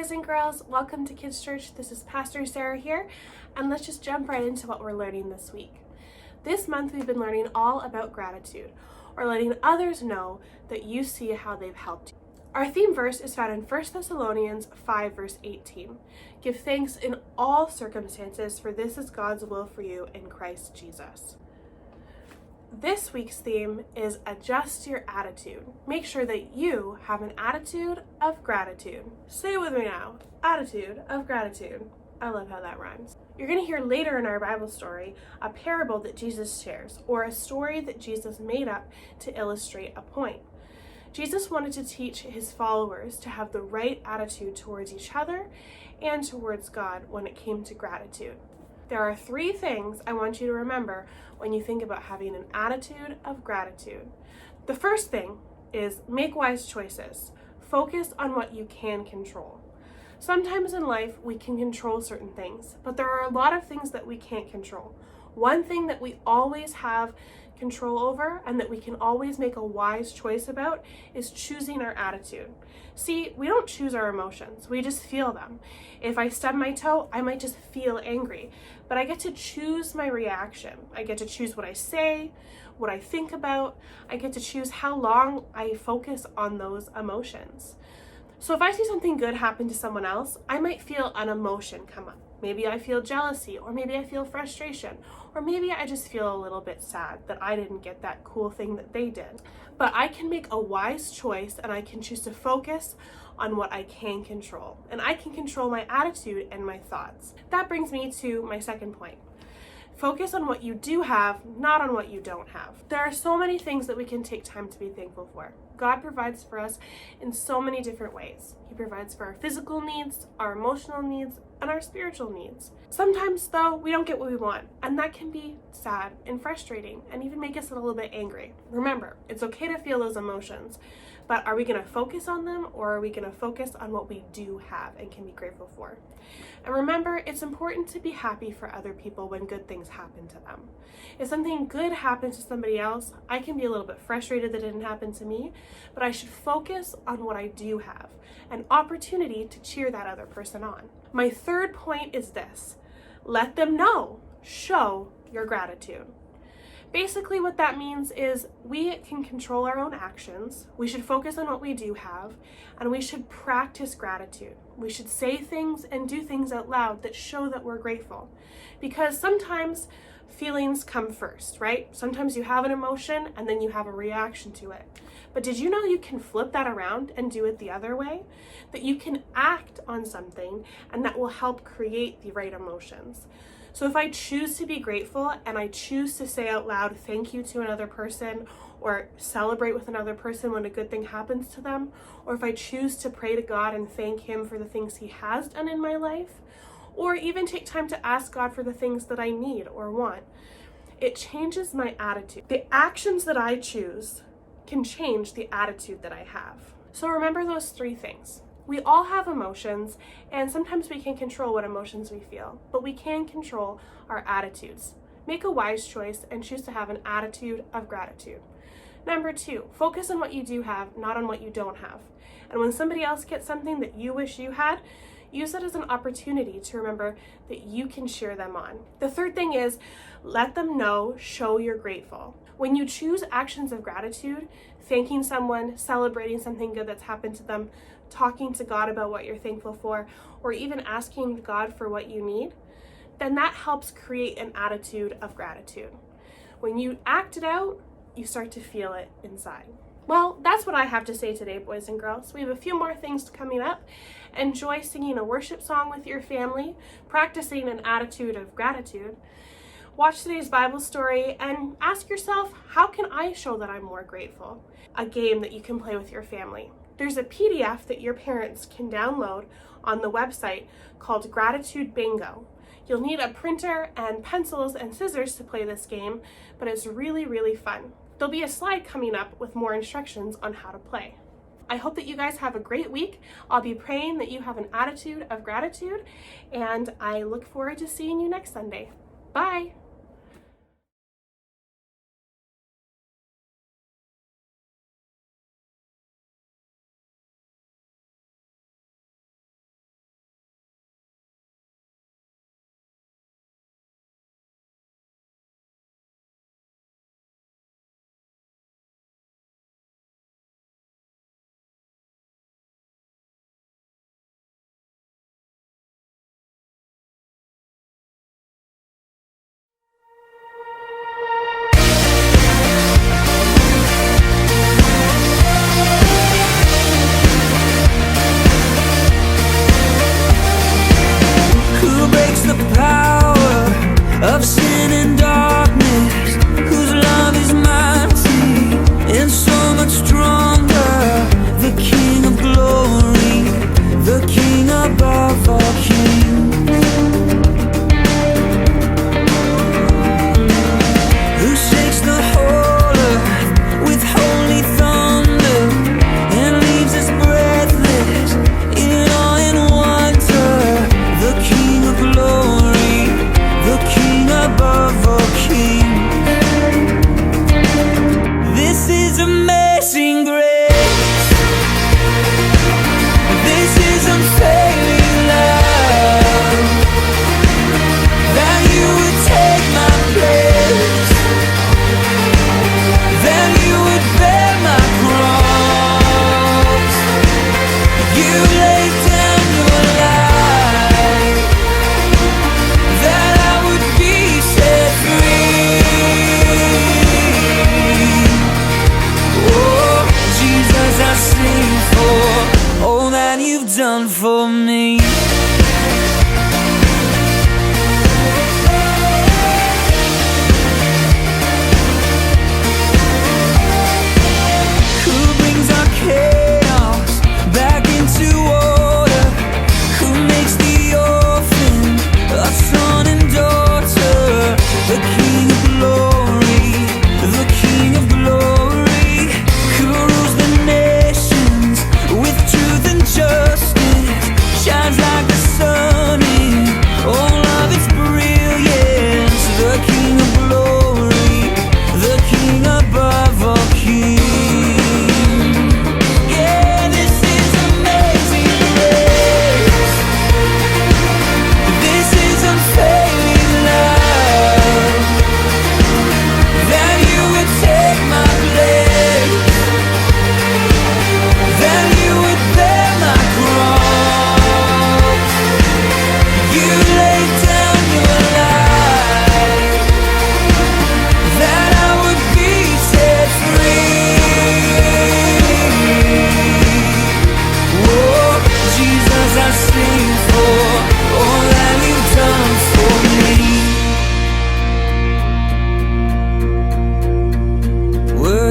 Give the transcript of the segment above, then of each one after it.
boys and girls, welcome to Kids Church. This is Pastor Sarah here, and let's just jump right into what we're learning this week. This month we've been learning all about gratitude, or letting others know that you see how they've helped you. Our theme verse is found in 1 Thessalonians 5 verse 18. Give thanks in all circumstances, for this is God's will for you in Christ Jesus. This week's theme is adjust your attitude. Make sure that you have an attitude of gratitude. Say it with me now. Attitude of gratitude. I love how that rhymes. You're going to hear later in our Bible story a parable that Jesus shares, or a story that Jesus made up to illustrate a point. Jesus wanted to teach his followers to have the right attitude towards each other and towards God when it came to gratitude. There are 3 things I want you to remember when you think about having an attitude of gratitude. The first thing is make wise choices. Focus on what you can control. Sometimes in life we can control certain things, but there are a lot of things that we can't control. One thing that we always have control over and that we can always make a wise choice about is choosing our attitude. See, we don't choose our emotions, we just feel them. If I stub my toe, I might just feel angry, but I get to choose my reaction. I get to choose what I say, what I think about. I get to choose how long I focus on those emotions. So if I see something good happen to someone else, I might feel an emotion come up. Maybe I feel jealousy, or maybe I feel frustration, or maybe I just feel a little bit sad that I didn't get that cool thing that they did. But I can make a wise choice, and I can choose to focus on what I can control. And I can control my attitude and my thoughts. That brings me to my second point. Focus on what you do have, not on what you don't have. There are so many things that we can take time to be thankful for. God provides for us in so many different ways. He provides for our physical needs, our emotional needs, and our spiritual needs. Sometimes, though, we don't get what we want, and that can be sad and frustrating and even make us a little bit angry. Remember, it's okay to feel those emotions, but are we going to focus on them, or are we going to focus on what we do have and can be grateful for? And remember, it's important to be happy for other people when good things happen to them. If something good happens to somebody else, I can be a little bit frustrated that it didn't happen to me, but I should focus on what I do have, an opportunity to cheer that other person on. My third point is this: let them know. Show your gratitude. Basically what that means is we can control our own actions, we should focus on what we do have, and we should practice gratitude. We should say things and do things out loud that show that we're grateful. Because sometimes feelings come first, right? Sometimes you have an emotion and then you have a reaction to it. But did you know you can flip that around and do it the other way? That you can act on something and that will help create the right emotions. So if I choose to be grateful and I choose to say out loud thank you to another person, or celebrate with another person when a good thing happens to them, or if I choose to pray to God and thank Him for the things He has done in my life, or even take time to ask God for the things that I need or want, it changes my attitude. The actions that I choose can change the attitude that I have. So remember those 3 things. We all have emotions, and sometimes we can't control what emotions we feel, but we can control our attitudes. Make a wise choice and choose to have an attitude of gratitude. Number 2, focus on what you do have, not on what you don't have. And when somebody else gets something that you wish you had, use that as an opportunity to remember that you can cheer them on. The third thing is let them know, show you're grateful. When you choose actions of gratitude, thanking someone, celebrating something good that's happened to them, talking to God about what you're thankful for, or even asking God for what you need, then that helps create an attitude of gratitude. When you act it out, you start to feel it inside. Well, that's what I have to say today, boys and girls. We have a few more things coming up. Enjoy singing a worship song with your family, practicing an attitude of gratitude. Watch today's Bible story and ask yourself, how can I show that I'm more grateful? A game that you can play with your family. There's a PDF that your parents can download on the website called Gratitude Bingo. You'll need a printer and pencils and scissors to play this game, but it's really, really fun. There'll be a slide coming up with more instructions on how to play. I hope that you guys have a great week. I'll be praying that you have an attitude of gratitude, and I look forward to seeing you next Sunday. Bye!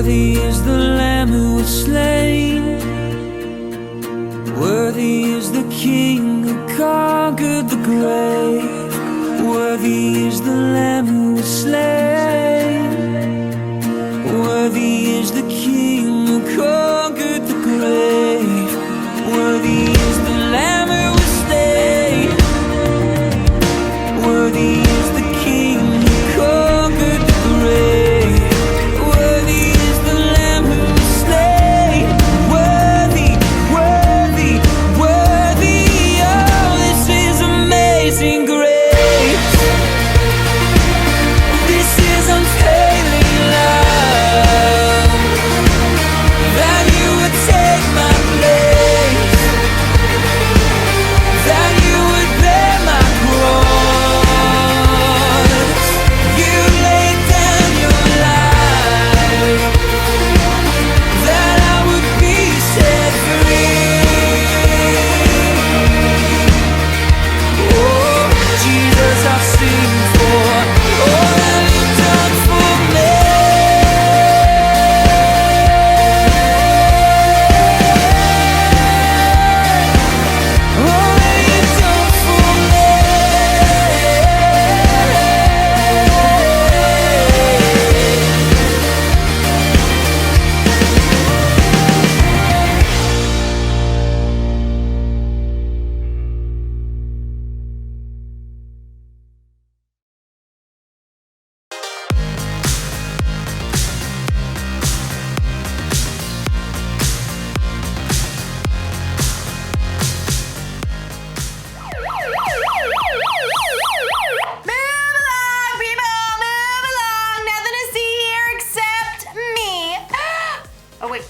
Worthy is the Lamb who was slain. Worthy is the King who conquered the grave. Worthy is the Lamb who was slain. Worthy is the King who conquered the grave. Worthy is the Lamb who was slain. Worthy is the King who conquered the grave. Worthy is the Lamb who was slain. Worthy, worthy, worthy. Oh, this is amazing grace. This is unfailing love. That you would take my place. That you would bear my cross. You laid down your life. That I would be set free. Oh, Jesus, I've seen for all that you've done for me. All that you've done for me. Move along, people! Move along! Nothing to see here except me. Oh, wait.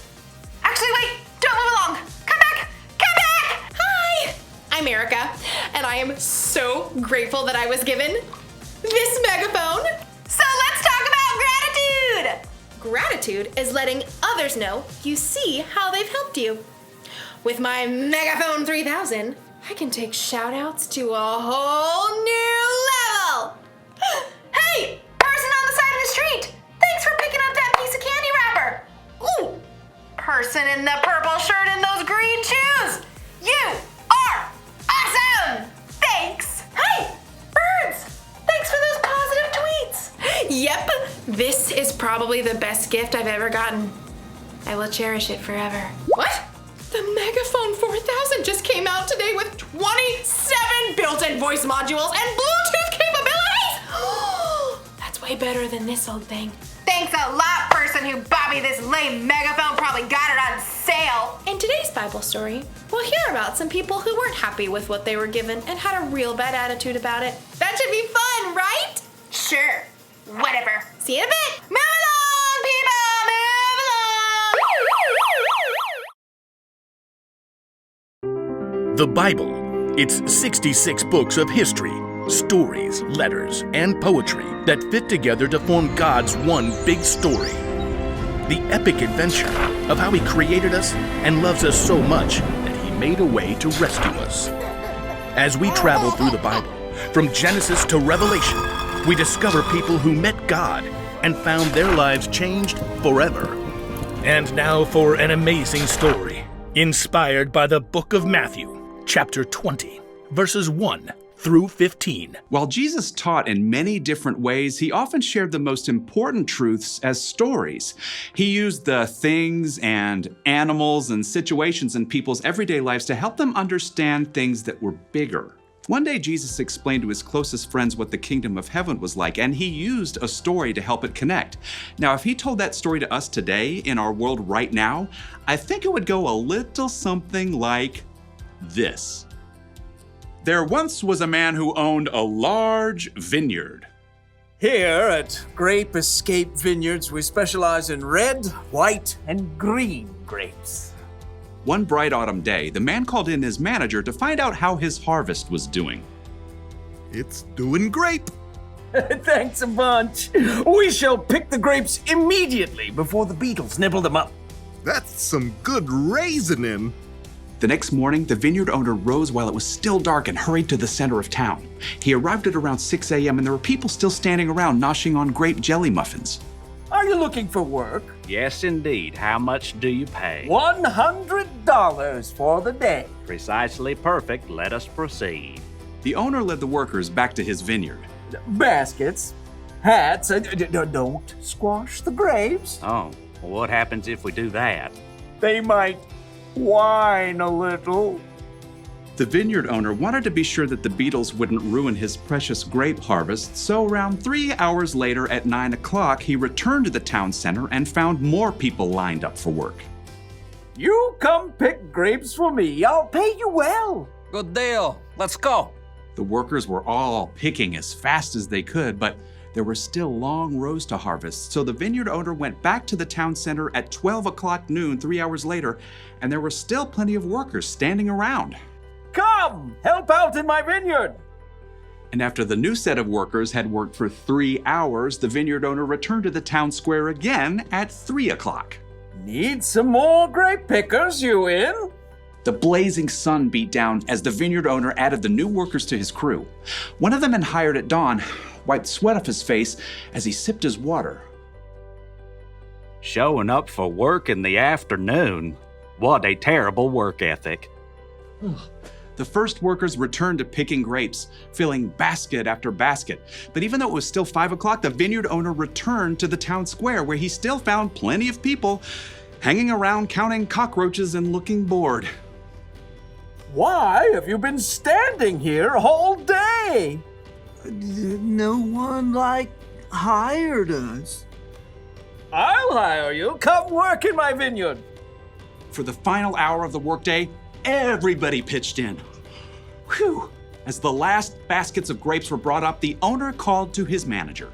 Actually, wait! Don't move along! Come back! Come back! Hi! I'm Erica, and I am so grateful that I was given this megaphone. So let's talk about gratitude! Gratitude is letting others know you see how they've helped you. With my Megaphone 3000, I can take shout-outs to a whole new level. Hey, person on the side of the street, thanks for picking up that piece of candy wrapper. Ooh, person in the purple shirt and those green shoes, you are awesome. Thanks. Hey, birds, thanks for those positive tweets. Yep, this is probably the best gift I've ever gotten. I will cherish it forever. What? The Megaphone 4000 just came out today with 27 built-in voice modules and Bluetooth capabilities! That's way better than this old thing. Thanks a lot, person who bought me this lame megaphone. Probably got it on sale. In today's Bible story, we'll hear about some people who weren't happy with what they were given and had a real bad attitude about it. That should be fun, right? Sure. Whatever. See you in a bit. Move along, people! Move along! The Bible. It's 66 books of history, stories, letters, and poetry that fit together to form God's one big story. The epic adventure of how He created us and loves us so much that He made a way to rescue us. As we travel through the Bible, from Genesis to Revelation, we discover people who met God and found their lives changed forever. And now for an amazing story, inspired by the book of Matthew, chapter 20, verses 1 through 15. While Jesus taught in many different ways, He often shared the most important truths as stories. He used the things and animals and situations in people's everyday lives to help them understand things that were bigger. One day, Jesus explained to His closest friends what the kingdom of heaven was like, and He used a story to help it connect. Now, if He told that story to us today in our world right now, I think it would go a little something like this. There once was a man who owned a large vineyard. Here at Grape Escape Vineyards, we specialize in red, white, and green grapes. One bright autumn day, the man called in his manager to find out how his harvest was doing. It's doing great. Thanks a bunch. We shall pick the grapes immediately before the beetles nibble them up. That's some good raisin. The next morning, the vineyard owner rose while it was still dark and hurried to the center of town. He arrived at around 6 a.m. and there were people still standing around noshing on grape jelly muffins. Are Are you looking for work? Yes, indeed. How much do you pay? $100 for the day. Precisely perfect. Let us proceed. The owner led the workers back to his vineyard. Baskets, hats, don't squash the grapes. Oh, well, what happens if we do that? They might whine a little. The vineyard owner wanted to be sure that the beetles wouldn't ruin his precious grape harvest, so around 3 hours later at 9 o'clock, he returned to the town center and found more people lined up for work. You come pick grapes for me. I'll pay you well. Good deal. Let's go. The workers were all picking as fast as they could, but there were still long rows to harvest, so the vineyard owner went back to the town center at 12 o'clock noon 3 hours later, and there were still plenty of workers standing around. Come, help out in my vineyard. And after the new set of workers had worked for 3 hours, the vineyard owner returned to the town square again at 3 o'clock. Need some more grape pickers, you in? The blazing sun beat down as the vineyard owner added the new workers to his crew. One of them, hired at dawn, wiped sweat off his face as he sipped his water. Showing up for work in the afternoon. What a terrible work ethic. The first workers returned to picking grapes, filling basket after basket. But even though it was still 5 o'clock, the vineyard owner returned to the town square where he still found plenty of people hanging around counting cockroaches and looking bored. Why have you been standing here all day? No one, hired us. I'll hire you. Come work in my vineyard. For the final hour of the workday, everybody pitched in. Whew! As the last baskets of grapes were brought up, the owner called to his manager.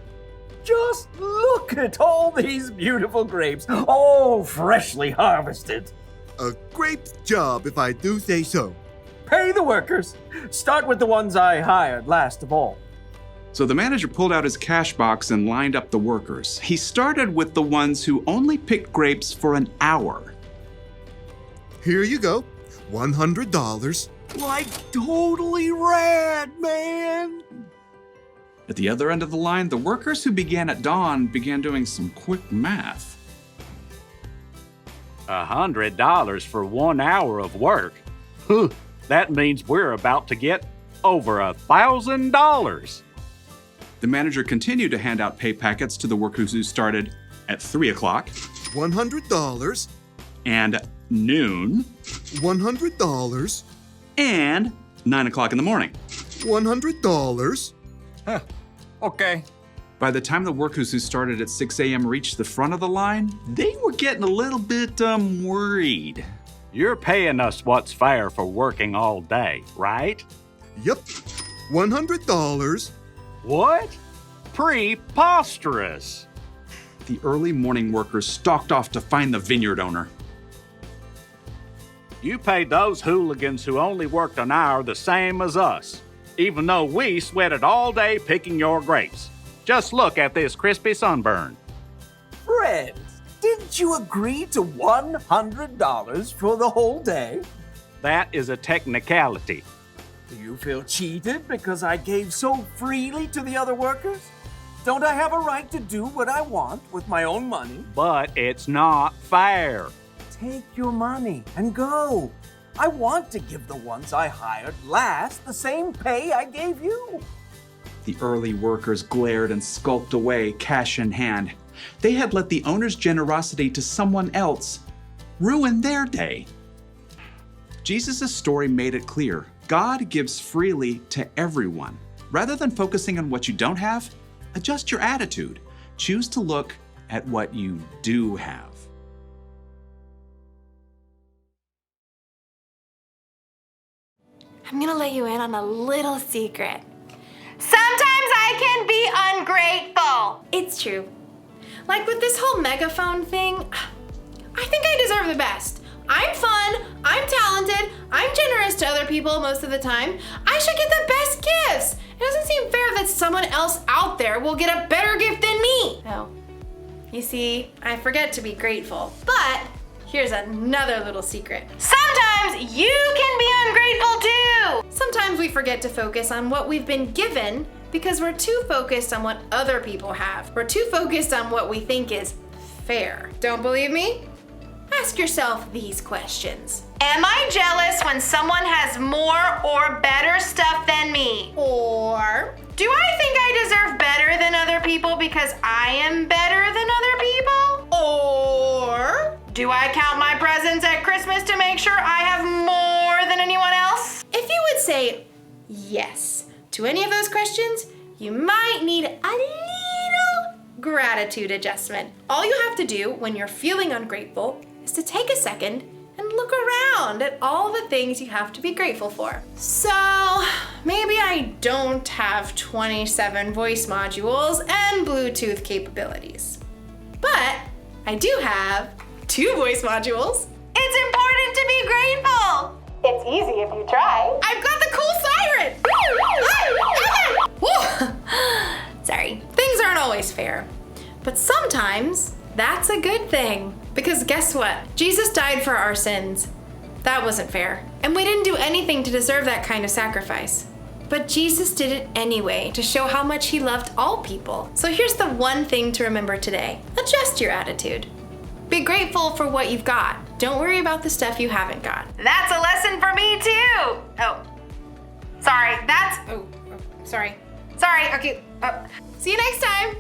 Just look at all these beautiful grapes, all freshly harvested. A great job, if I do say so. Pay the workers. Start with the ones I hired last of all. So the manager pulled out his cash box and lined up the workers. He started with the ones who only picked grapes for an hour. Here you go. $100. Totally rad, man. At the other end of the line, the workers who began at dawn began doing some quick math. $100 for 1 hour of work. That means we're about to get over $1,000. The manager continued to hand out pay packets to the workers who started at 3 o'clock. $100. And noon. $100. And 9 o'clock in the morning. $100. Okay. By the time the workers who started at 6 a.m. reached the front of the line, they were getting a little bit worried. You're paying us what's fair for working all day, right? Yep. $100. What? Preposterous. The early morning workers stalked off to find the vineyard owner. You paid those hooligans who only worked an hour the same as us, even though we sweated all day picking your grapes. Just look at this crispy sunburn. Friends, didn't you agree to $100 for the whole day? That is a technicality. Do you feel cheated because I gave so freely to the other workers? Don't I have a right to do what I want with my own money? But it's not fair. Take your money and go. I want to give the ones I hired last the same pay I gave you. The early workers glared and skulked away, cash in hand. They had let the owner's generosity to someone else ruin their day. Jesus' story made it clear. God gives freely to everyone. Rather than focusing on what you don't have, adjust your attitude. Choose to look at what you do have. I'm gonna let you in on a little secret. Sometimes I can be ungrateful. It's true. Like with this whole megaphone thing, I think I deserve the best. I'm fun, I'm talented, I'm generous to other people most of the time. I should get the best gifts. It doesn't seem fair that someone else out there will get a better gift than me. No. You see, I forget to be grateful. But here's another little secret. Sometimes you can be ungrateful too. Sometimes we forget to focus on what we've been given because we're too focused on what other people have. We're too focused on what we think is fair. Don't believe me? Ask yourself these questions. Am I jealous when someone has more or better stuff than me? Or do I think I deserve better than other people because I am better than other people? Or do I count my presents at Christmas to make sure I have more than anyone else? If you would say yes to any of those questions, you might need a little gratitude adjustment. All you have to do when you're feeling ungrateful is to take a second and look around at all the things you have to be grateful for. So maybe I don't have 27 voice modules and Bluetooth capabilities, but I do have 2 voice modules. It's important to be grateful. It's easy if you try. I've got the cool siren. Whoa. Sorry, things aren't always fair, but sometimes that's a good thing. Because guess what? Jesus died for our sins. That wasn't fair. And we didn't do anything to deserve that kind of sacrifice. But Jesus did it anyway to show how much he loved all people. So here's the one thing to remember today. Adjust your attitude. Be grateful for what you've got. Don't worry about the stuff you haven't got. That's a lesson for me too. Oh, sorry. Sorry. Okay. See you next time.